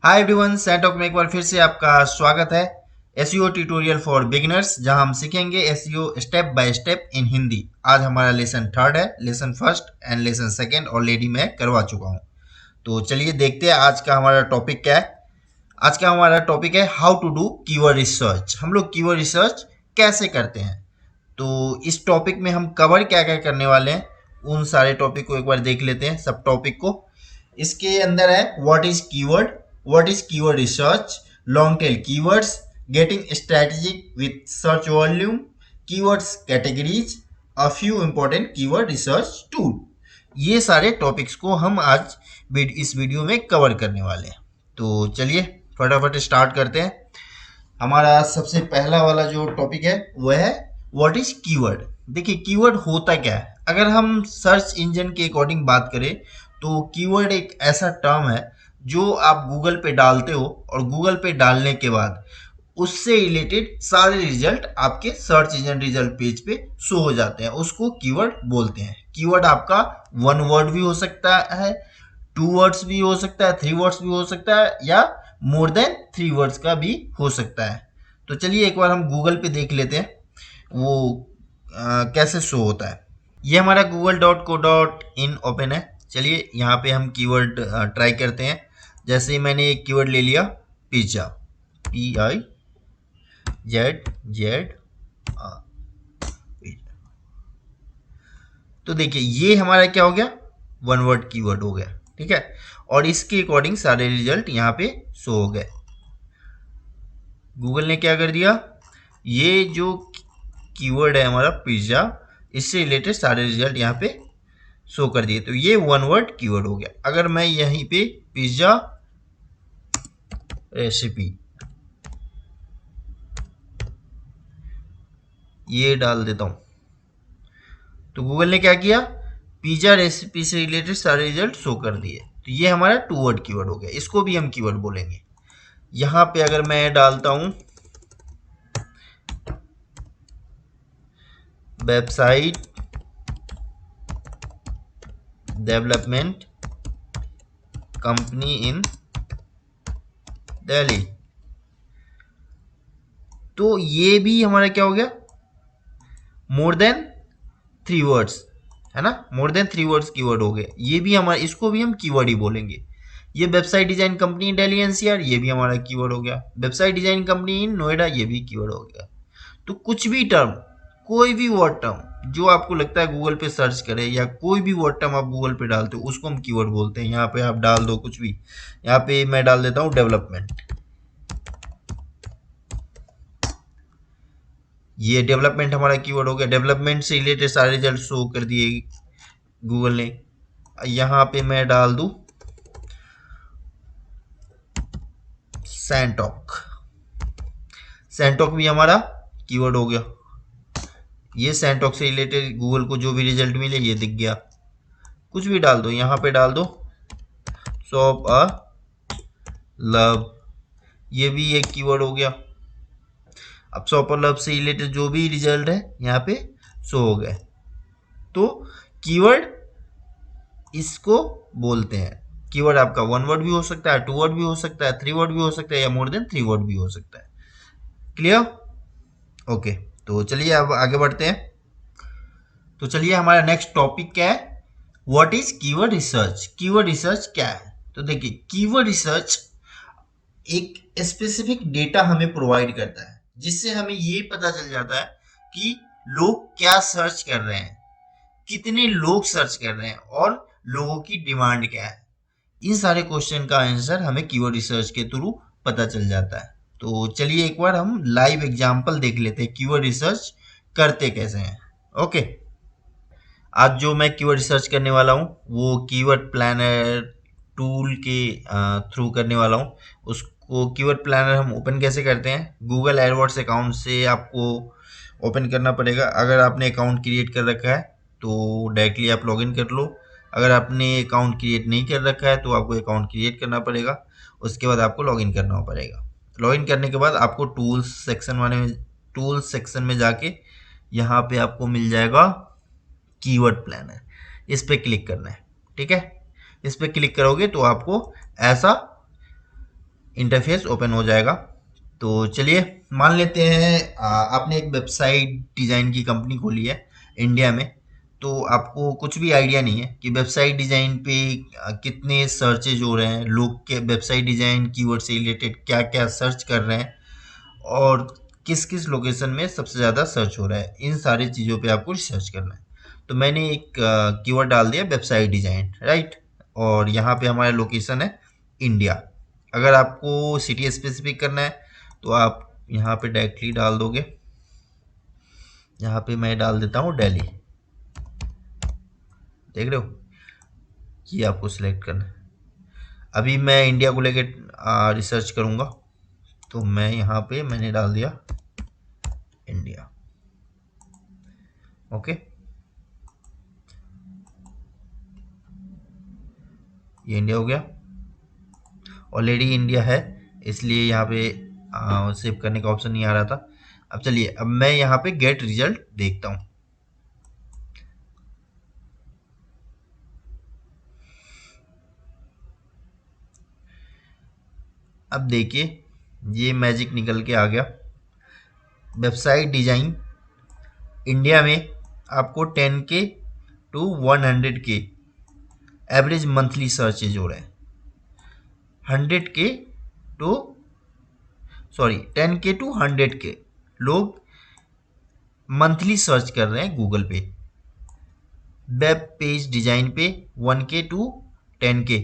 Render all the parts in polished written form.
Hi everyone, सैंटॉक में एक बार फिर से आपका स्वागत है। एसईओ ट्यूटोरियल फॉर बिगिनर्स, जहां हम सीखेंगे SEO step by step in Hindi. आज हमारा लेसन थर्ड है। Lesson first and lesson second already मैं करवा चुका हूं। तो चलिए देखते हैं आज का हमारा टॉपिक क्या है। आज का हमारा टॉपिक है how to do keyword research. हम लोग कीवर्ड रिसर्च कैसे करते हैं, तो इस टॉपिक में हम कवर क्या क्या करने वाले हैं, उन सारे टॉपिक को एक बार देख लेते हैं। सब टॉपिक को इसके अंदर है what is keyword research, long tail keywords, getting strategic with search volume, keywords categories, a few important keyword research tool. ये सारे टॉपिक्स को हम आज इस वीडियो में कवर करने वाले हैं। तो चलिए फटाफट स्टार्ट करते हैं। हमारा सबसे पहला वाला जो टॉपिक है वह है व्हाट इज कीवर्ड। देखिए कीवर्ड होता क्या है। अगर हम सर्च इंजन के अकॉर्डिंग बात करें तो कीवर्ड एक ऐसा टर्म है जो आप गूगल पे डालते हो और गूगल पे डालने के बाद उससे रिलेटेड सारे रिजल्ट आपके सर्च इंजन रिजल्ट पेज पे शो हो जाते हैं। उसको कीवर्ड बोलते हैं। कीवर्ड आपका वन वर्ड भी हो सकता है, टू वर्ड्स भी हो सकता है, थ्री वर्ड्स भी हो सकता है, या मोर देन थ्री वर्ड्स का भी हो सकता है। तो चलिए एक बार हम गूगल पे देख लेते हैं वो कैसे शो होता है। ये हमारा google.co.in ओपन है। चलिए यहाँ पे हम कीवर्ड ट्राई करते हैं। जैसे ही मैंने एक कीवर्ड ले लिया, पिज्जा, PIZZ, तो देखिए ये हमारा क्या हो गया, वन वर्ड कीवर्ड हो गया। ठीक है, और इसके अकॉर्डिंग सारे रिजल्ट यहाँ पे शो हो गए। गूगल ने क्या कर दिया, ये जो कीवर्ड है हमारा पिज्जा, इससे रिलेटेड सारे रिजल्ट यहाँ पे शो कर दिए। तो ये वन वर्ड कीवर्ड हो गया। अगर मैं यहीं पे पिज्जा रेसिपी ये डाल देता हूं, तो गूगल ने क्या किया, पिज्जा रेसिपी से रिलेटेड सारे रिजल्ट शो कर दिए। तो ये हमारा टू वर्ड कीवर्ड हो गया। इसको भी हम कीवर्ड बोलेंगे। यहां पे अगर मैं डालता हूं वेबसाइट डेवलपमेंट कंपनी इन दिल्ली, तो ये भी हमारा क्या हो गया, मोर देन थ्री वर्ड्स, है ना। More than three words keyword हो गए। ये भी हमारा, इसको भी हम कीवर्ड ही बोलेंगे। ये वेबसाइट डिजाइन कंपनी इन दिल्ली एनसीआर, ये भी हमारा कीवर्ड हो गया। वेबसाइट डिजाइन कंपनी इन नोएडा, ये भी कीवर्ड हो गया। तो कुछ भी टर्म, कोई भी वर्ड टर्म जो आपको लगता है गूगल पे सर्च करें, या कोई भी वर्ड टर्म आप गूगल पे डालते हो, उसको हम कीवर्ड बोलते हैं। यहाँ पे आप डाल दो कुछ भी। यहाँ पे मैं डाल देता हूँ डेवलपमेंट। ये डेवलपमेंट हमारा कीवर्ड हो गया। डेवलपमेंट से रिलेटेड सारे रिजल्ट शो कर दिए गूगल ने। यहाँ पे मैं डाल दूं सैंटॉक। सैंटॉक भी हमारा कीवर्ड हो गया। ये सैंटॉक से रिलेटेड गूगल को जो भी रिजल्ट मिले ये दिख गया। कुछ भी डाल दो, यहाँ पे डाल दो शॉप अ लव, ये भी एक कीवर्ड हो गया। अब शॉप अ लव से रिलेटेड जो भी रिजल्ट है यहाँ पे शो हो गए। तो कीवर्ड इसको बोलते हैं। कीवर्ड आपका वन वर्ड भी हो सकता है, टू वर्ड भी हो सकता है, थ्री वर्ड भी हो सकता है, या मोर देन थ्री वर्ड भी हो सकता है। क्लियर? ओके, तो चलिए अब आगे बढ़ते हैं। तो चलिए हमारा नेक्स्ट टॉपिक क्या है, what is keyword research. Keyword research क्या है, तो देखिए कीवर्ड रिसर्च एक स्पेसिफिक डेटा हमें प्रोवाइड करता है, जिससे हमें ये पता चल जाता है कि लोग क्या सर्च कर रहे हैं, कितने लोग सर्च कर रहे हैं, और लोगों की डिमांड क्या है। इन सारे क्वेश्चन का आंसर हमें कीवर्ड रिसर्च के थ्रू पता चल जाता है। तो चलिए एक बार हम लाइव एग्जांपल देख लेते हैं कीवर्ड रिसर्च करते कैसे हैं। ओके, आज जो मैं कीवर्ड रिसर्च करने वाला हूँ वो कीवर्ड प्लानर टूल के थ्रू करने वाला हूँ। उसको कीवर्ड प्लानर हम ओपन कैसे करते हैं, गूगल एडवर्ड्स अकाउंट से आपको ओपन करना पड़ेगा। अगर आपने अकाउंट क्रिएट कर रखा है तो डायरेक्टली आप लॉगिन कर लो। अगर आपने अकाउंट क्रिएट नहीं कर रखा है तो आपको अकाउंट क्रिएट करना पड़ेगा। उसके बाद आपको लॉगिन करना पड़ेगा। लॉगिन करने के बाद आपको टूल्स सेक्शन में जाके यहाँ पे आपको मिल जाएगा कीवर्ड प्लानर। इस पे क्लिक करना है। ठीक है, इस पे क्लिक करोगे तो आपको ऐसा इंटरफेस ओपन हो जाएगा। तो चलिए मान लेते हैं आपने एक वेबसाइट डिज़ाइन की कंपनी खोली है इंडिया में। तो आपको कुछ भी आइडिया नहीं है कि वेबसाइट डिज़ाइन पे कितने सर्चेज हो रहे हैं, लोग के वेबसाइट डिज़ाइन कीवर्ड से रिलेटेड क्या क्या सर्च कर रहे हैं और किस किस लोकेशन में सबसे ज़्यादा सर्च हो रहा है, इन सारी चीज़ों पे आपको रिसर्च करना है। तो मैंने एक कीवर्ड डाल दिया वेबसाइट डिज़ाइन, राइट। और यहाँ पे हमारा लोकेशन है इंडिया। अगर आपको सिटी स्पेसिफिक करना है तो आप यहाँ पे डायरेक्टली डाल दोगे। यहाँ पे मैं डाल देता हूँ दिल्ली, देख रहे हो, ये आपको सिलेक्ट करना है। अभी मैं इंडिया को लेके रिसर्च करूँगा, तो मैं यहाँ पे मैंने डाल दिया इंडिया। ओके, ये इंडिया हो गया। ऑलरेडी इंडिया है, इसलिए यहाँ पे सेव करने का ऑप्शन नहीं आ रहा था। अब चलिए, अब मैं यहाँ पे गेट रिजल्ट देखता हूँ। अब देखिए ये मैजिक निकल के आ गया। वेबसाइट डिजाइन इंडिया में आपको 10K to 100K average monthly searches हो रहे हैं। 100K to 10K to 100K लोग मंथली सर्च कर रहे हैं गूगल पे। वेब पेज डिजाइन पे 1K to 10K,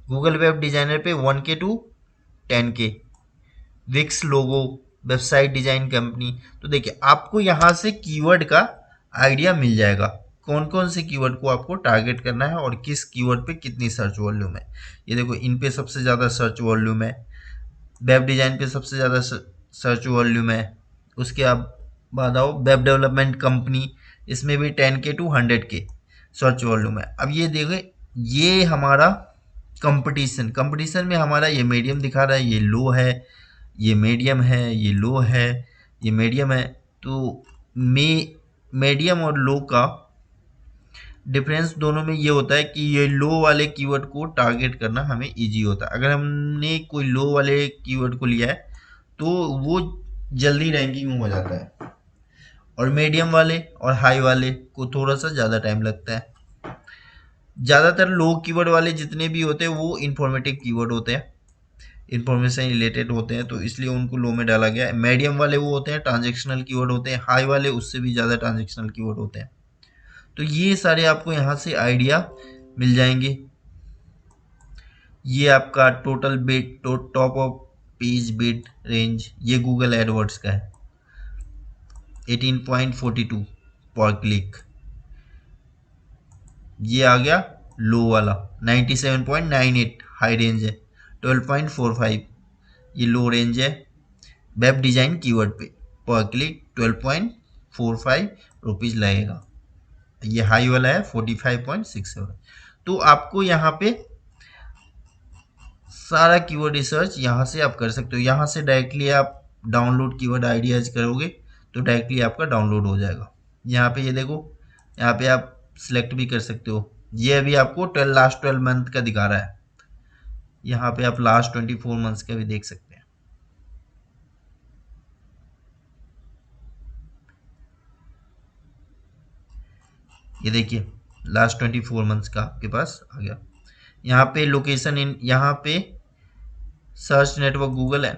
Google web designer पे 1K to 10K, Wix logo website design company. तो देखिए आपको यहाँ से कीवर्ड का आइडिया मिल जाएगा, कौन कौन से कीवर्ड को आपको टारगेट करना है और किस कीवर्ड पे कितनी सर्च वॉल्यूम है। ये देखो इन पे सबसे ज़्यादा सर्च वॉल्यूम है, वेब डिज़ाइन पे सबसे ज़्यादा सर्च वॉल्यूम है। उसके बाद आओ वेब डेवलपमेंट कंपनी, इसमें भी 10K to 100K search volume है। अब ये देखो ये हमारा कंपटीशन में हमारा ये मीडियम दिखा रहा है, ये लो है, ये मीडियम है, ये लो है, ये मीडियम है। तो मीडियम और लो का डिफरेंस दोनों में ये होता है कि ये लो वाले कीवर्ड को टारगेट करना हमें इजी होता है। अगर हमने कोई लो वाले कीवर्ड को लिया है तो वो जल्दी रैंकिंग में हो जाता है, और मीडियम वाले और हाई वाले को थोड़ा सा ज़्यादा टाइम लगता है। ज़्यादातर लो कीवर्ड वाले जितने भी होते हैं वो इंफॉर्मेटिव कीवर्ड होते हैं, इंफॉर्मेशन रिलेटेड होते हैं, तो इसलिए उनको लो में डाला गया है। मीडियम वाले वो होते हैं ट्रांजेक्शनल कीवर्ड होते हैं, हाई वाले उससे भी ज़्यादा ट्रांजेक्शनल कीवर्ड होते हैं। तो ये सारे आपको यहाँ से आइडिया मिल जाएंगे। ये आपका total bid, top of page bid range, ये गूगल एडवर्ड्स का है 18.42 पर क्लिक। ये आ गया लो वाला 97.98 हाई रेंज है, 12.45 ये लो रेंज है। वेब डिजाइन कीवर्ड पे पर क्लिक 12.45 रुपीज़ लगेगा। ये हाई वाला है 45.67। तो आपको यहाँ पे सारा कीवर्ड रिसर्च यहाँ से आप कर सकते हो। यहाँ से डायरेक्टली आप डाउनलोड कीवर्ड आइडियाज करोगे तो डायरेक्टली आपका डाउनलोड हो जाएगा। यहाँ पे ये देखो, यहाँ पे आप सिलेक्ट भी कर सकते हो। ये अभी आपको लास्ट 12 मंथ का दिखा रहा है, यहाँ पे आप लास्ट 24 मंथ्स का भी देख सकते हैं। ये देखिए लास्ट 24 मंथ्स का आपके पास आ गया। यहाँ पे लोकेशन इन, यहाँ पे सर्च नेटवर्क गूगल है,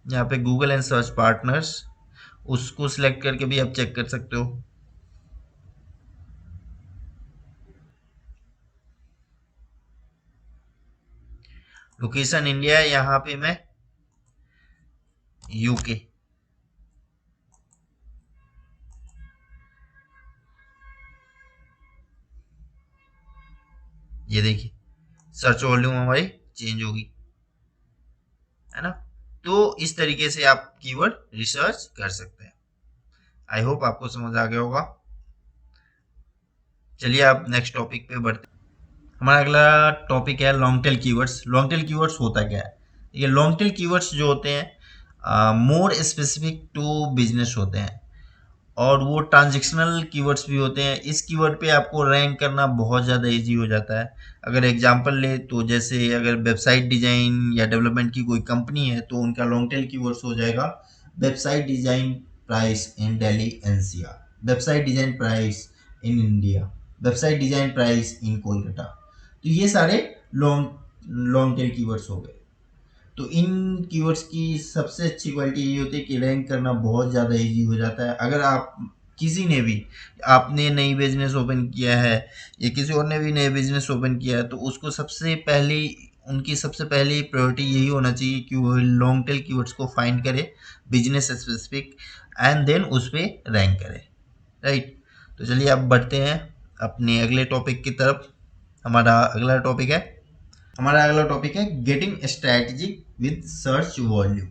यहाँ पे गूगल एंड सर्च पार्टनर्स, उसको सिलेक्ट करके भी आप चेक कर सकते हो। लोकेशन इंडिया है, यहाँ पे मैं यूके, ये देखिए सर्च वॉल्यूम हमारी चेंज होगी, है ना। तो इस तरीके से आप कीवर्ड रिसर्च कर सकते हैं। आई होप आपको समझ आ गया होगा। चलिए आप नेक्स्ट टॉपिक पे बढ़ते हैं। हमारा अगला टॉपिक है long tail keywords. Long tail keywords होता क्या है? ये लॉन्ग टेल कीवर्ड्स जो होते हैं मोर स्पेसिफिक टू बिजनेस होते हैं, और वो ट्रांजैक्शनल कीवर्ड्स भी होते हैं। इस कीवर्ड पे आपको रैंक करना बहुत ज़्यादा इजी हो जाता है। अगर एग्जांपल ले तो जैसे अगर वेबसाइट डिज़ाइन या डेवलपमेंट की कोई कंपनी है तो उनका लॉन्ग टेल कीवर्ड्स हो जाएगा website design price in Delhi NCR, website design price in India, website design price in Kolkata. तो ये सारे लॉन्ग लॉन्ग टेल कीवर्ड्स हो गए। तो इन कीवर्ड्स की सबसे अच्छी क्वालिटी ये होती है कि रैंक करना बहुत ज़्यादा इजी हो जाता है। अगर आप किसी ने भी, आपने नई बिजनेस ओपन किया है या किसी और ने भी नया बिजनेस ओपन किया है तो उसको सबसे पहले, उनकी सबसे पहली प्रायोरिटी यही होना चाहिए कि वो लॉन्ग टेल कीवर्ड्स को फाइंड करे बिजनेस स्पेसिफिक एंड देन उस पर रैंक करे, राइट। तो चलिए अब बढ़ते हैं अपने अगले टॉपिक की तरफ। हमारा अगला टॉपिक है getting strategic with search volume.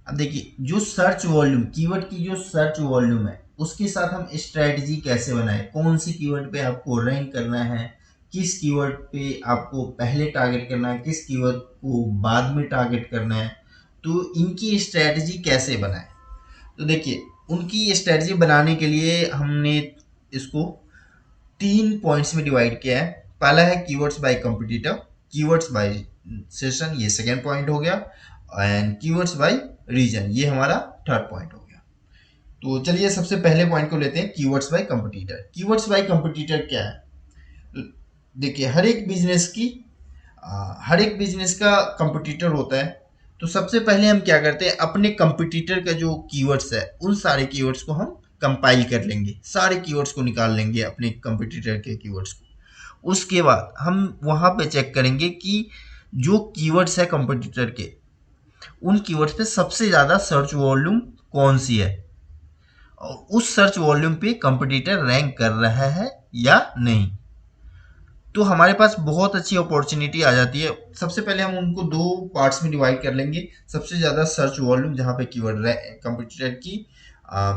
अब देखिए, जो सर्च वॉल्यूम, कीवर्ड की जो सर्च वॉल्यूम है उसके साथ हम स्ट्रैटेजी कैसे बनाएं, कौन सी कीवर्ड पे आपको रैंक करना है, किस कीवर्ड पे आपको पहले टारगेट करना है, किस कीवर्ड को बाद में टारगेट करना है, तो इनकी स्ट्रैटेजी कैसे बनाएं। तो देखिए, उनकी स्ट्रैटेजी बनाने के लिए हमने इसको 3 पॉइंट्स में डिवाइड किया है। पहला है keywords by competitor, keywords by session, ये सेकंड पॉइंट हो गया, एंड कीवर्ड्स बाय रीजन, ये हमारा थर्ड पॉइंट हो गया। तो चलिए सबसे पहले पॉइंट को लेते हैं, keywords by competitor. Keywords by competitor क्या है? तो देखिए, हर एक बिजनेस का कंपटीटर होता है। तो सबसे पहले हम क्या करते हैं, अपने कंपटीटर का जो कीवर्ड्स है उन सारे कीवर्ड्स को हम कंपाइल कर लेंगे, सारे कीवर्ड्स को निकाल लेंगे अपने कंपटीटर के कीवर्ड्स को। उसके बाद हम वहां पे चेक करेंगे कि जो कीवर्ड्स है कंपटीटर के, उन कीवर्ड्स पे सबसे ज़्यादा सर्च वॉल्यूम कौन सी है और उस सर्च वॉल्यूम पे कंपटीटर रैंक कर रहा है या नहीं। तो हमारे पास बहुत अच्छी अपॉर्चुनिटी आ जाती है। सबसे पहले हम उनको 2 पार्ट्स में डिवाइड कर लेंगे। सबसे ज़्यादा सर्च वॉल्यूम जहाँ पे कीवर्ड कंपटीटर की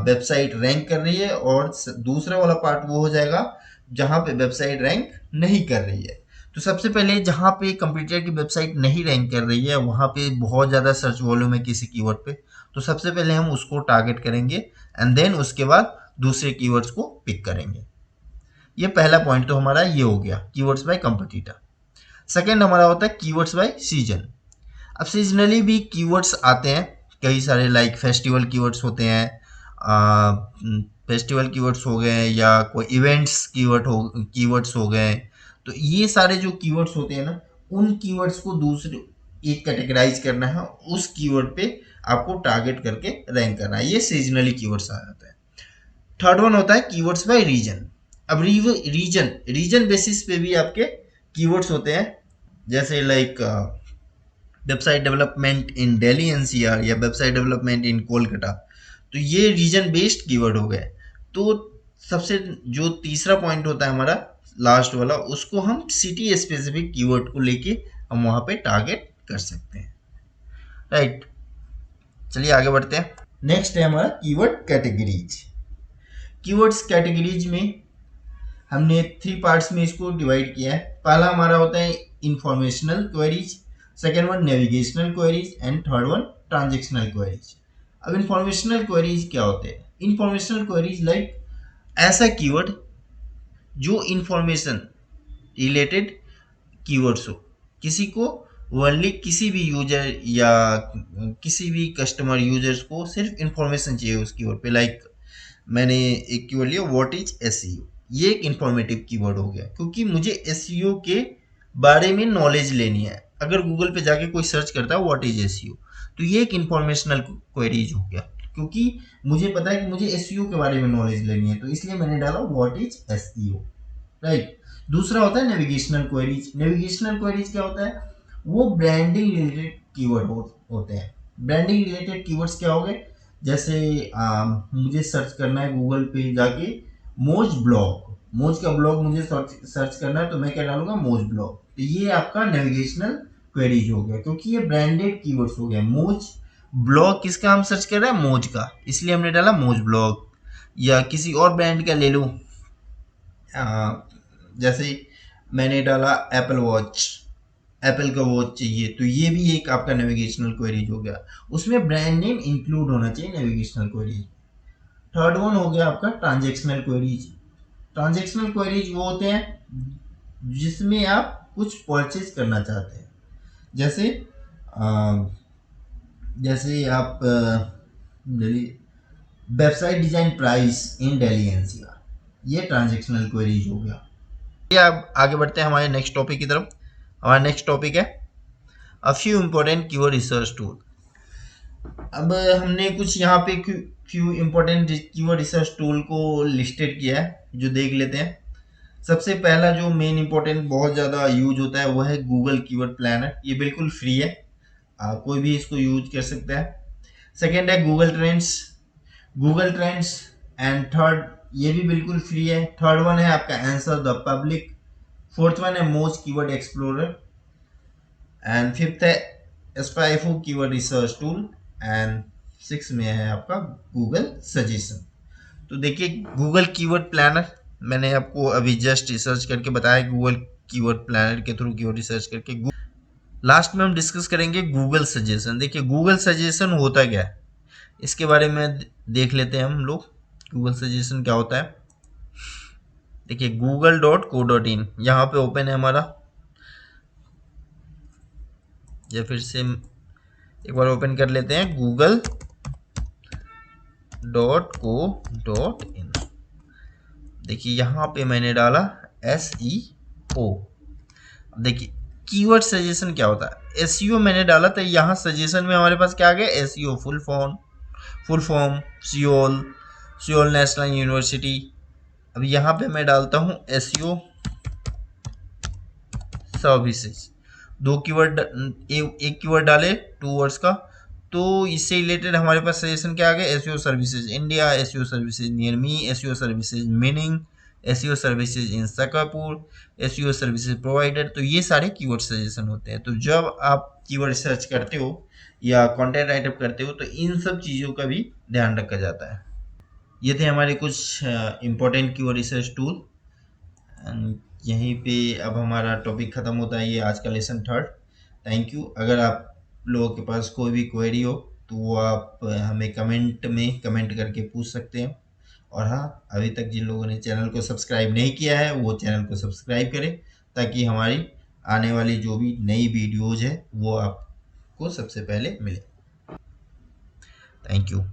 वेबसाइट रैंक कर रही है, और दूसरा वाला पार्ट वो हो जाएगा जहाँ पे वेबसाइट रैंक नहीं कर रही है। तो सबसे पहले जहाँ पे कंपटीटर की वेबसाइट नहीं रैंक कर रही है वहाँ पे बहुत ज़्यादा सर्च वॉल्यूम है किसी कीवर्ड पे, तो सबसे पहले हम उसको टारगेट करेंगे एंड देन उसके बाद दूसरे कीवर्ड्स को पिक करेंगे। ये पहला पॉइंट तो हमारा ये हो गया, कीवर्ड्स बाय कंपटीटर। सेकंड हमारा होता है कीवर्ड्स बाय सीजन। अब सीजनली भी कीवर्ड्स आते हैं कई सारे, लाइक फेस्टिवल कीवर्ड्स होते हैं, फेस्टिवल कीवर्ड्स हो गए या कोई इवेंट्स कीवर्ड्स हो गए। तो ये सारे जो कीवर्ड्स होते हैं ना, उन कीवर्ड्स को दूसरे एक कैटेगराइज करना है, उस कीवर्ड पे आपको टारगेट करके रैंक करना है। ये सीजनली कीवर्ड्स आ जाता है। थर्ड वन होता है कीवर्ड्स बाय रीजन। अब रीजन रीजन बेसिस पे भी आपके कीवर्ड्स होते हैं, जैसे like website development in Delhi NCR या वेबसाइट डेवलपमेंट इन कोलकाता। तो ये रीजन बेस्ड कीवर्ड हो गए। तो सबसे जो तीसरा पॉइंट होता है हमारा लास्ट वाला, उसको हम सिटी स्पेसिफिक कीवर्ड को लेके हम वहां पे टारगेट कर सकते हैं, राइट। चलिए आगे बढ़ते हैं। नेक्स्ट है हमारा कीवर्ड कैटेगरीज। कीवर्ड्स कैटेगरीज में हमने 3 पार्ट्स में इसको डिवाइड किया है। पहला हमारा होता है informational queries, second one navigational queries and third one transactional queries. अब इंफॉर्मेशनल क्वेरीज क्या होते हैं? इंफॉर्मेशनल क्वेरीज लाइक ऐसा कीवर्ड जो इंफॉर्मेशन रिलेटेड कीवर्ड्स हो, किसी को ओनली किसी भी यूजर या किसी भी कस्टमर यूजर्स को सिर्फ इंफॉर्मेशन चाहिए उस कीवर्ड पे। लाइक मैंने एक कीवर्ड लिया, व्हाट इज एसईओ। ये एक इंफॉर्मेटिव कीवर्ड हो गया क्योंकि मुझे एसईओ के बारे में नॉलेज लेनी है। अगर गूगल पे जाके कोई सर्च करता है व्हाट इज एसईओ, तो ये एक इंफॉर्मेशनल क्वेरीज हो गया क्योंकि मुझे पता है कि मुझे एसईओ के बारे में नॉलेज लेनी है, तो इसलिए मैंने डाला व्हाट इज एसईओ, राइट। दूसरा होता है नेविगेशनल क्वेरीज। नेविगेशनल क्वेरीज क्या होता है? वो ब्रांडिंग रिलेटेड कीवर्ड होते हैं। ब्रांडिंग रिलेटेड कीवर्ड्स क्या हो गए? जैसे मुझे सर्च करना है गूगल पे जाके मोज ब्लॉग, मोज का ब्लॉग मुझे सर्च करना है, तो मैं क्या डालूंगा? मोज ब्लॉग। तो ये आपका नेविगेशनल क्वेरीज हो गया क्योंकि ये ब्रांडेड कीवर्ड्स हो गया। मोज ब्लॉग किसका हम सर्च कर रहे हैं? मोज का, इसलिए हमने डाला मोज ब्लॉग। या किसी और ब्रांड का ले लूं, जैसे मैंने डाला एप्पल वॉच, एप्पल का वॉच चाहिए, तो ये भी एक आपका नेविगेशनल क्वेरीज हो गया। उसमें ब्रांड नेम इंक्लूड होना चाहिए नेविगेशनल क्वेरीज। थर्ड वन हो गया आपका ट्रांजेक्शनल क्वेरीज। ट्रांजेक्शनल क्वेरीज वो होते हैं जिसमें आप कुछ परचेज करना चाहते हैं, जैसे जैसे आप Delhi website design price in Delhi NCR, ये ट्रांजेक्शनल क्वेरीज हो गया। ये अब आगे बढ़ते हैं हमारे नेक्स्ट टॉपिक की तरफ। हमारा नेक्स्ट टॉपिक है a few important keyword research tool. अब हमने कुछ यहाँ पे few important keyword research tool को लिस्टेड किया है, जो देख लेते हैं। सबसे पहला जो मेन इंपॉर्टेंट बहुत ज़्यादा यूज होता है वो है गूगल कीवर्ड प्लानर। ये बिल्कुल फ्री है, कोई भी इसको यूज कर सकता है। सेकेंड है गूगल ट्रेंड्स एंड थर्ड ये भी बिल्कुल फ्री है। थर्ड वन है आपका answer the public. Fourth one है Moz keyword explorer and fifth है SpyFu keyword research tool and six में है आपका गूगल सजेशन। तो देखिए गूगल कीवर्ड प्लानर मैंने आपको अभी जस्ट रिसर्च करके बताया, गूगल कीवर्ड प्लानर के थ्रू कीवर्ड रिसर्च करके। लास्ट में हम डिस्कस करेंगे गूगल सजेशन। देखिए गूगल सजेशन होता क्या है इसके बारे में देख लेते हैं हम लोग। गूगल सजेशन क्या होता है, देखिए google.co.in यहाँ पे ओपन है हमारा, या फिर से एक बार ओपन कर लेते हैं google.co.in। देखिए यहाँ पे मैंने डाला SEO। देखिए कीवर्ड सजेशन क्या होता है, SEO मैंने डाला तो यहाँ सजेशन में हमारे पास क्या आ गया, SEO full form Seoul national university. अब यहाँ पे मैं डालता हूँ SEO सर्विसेज। दो कीवर्ड एक कीवर्ड डाले 2 वर्ड्स का, तो इससे रिलेटेड हमारे पास सजेशन क्या आ गया, SEO services India, SEO services near me, SEO services meaning, SEO services in सकापुर, एसईओ सर्विसेज प्रोवाइडर। तो ये सारे कीवर्ड सजेशन होते हैं। तो जब आप कीवर्ड सर्च करते हो या कंटेंट राइटअप करते हो तो इन सब चीज़ों का भी ध्यान रखा जाता है। ये थे हमारे कुछ इंपॉर्टेंट कीवर्ड रिसर्च टूल। यहीं पे अब हमारा टॉपिक ख़त्म होता है, ये आज का लेसन थर्ड। Thank you. अगर आप लोगों के पास कोई भी क्वेरी हो तो वो आप हमें कमेंट में कमेंट करके पूछ सकते हैं। और हाँ, अभी तक जिन लोगों ने चैनल को सब्सक्राइब नहीं किया है वो चैनल को सब्सक्राइब करें, ताकि हमारी आने वाली जो भी नई वीडियोज़ है वो आपको सबसे पहले मिले। Thank you.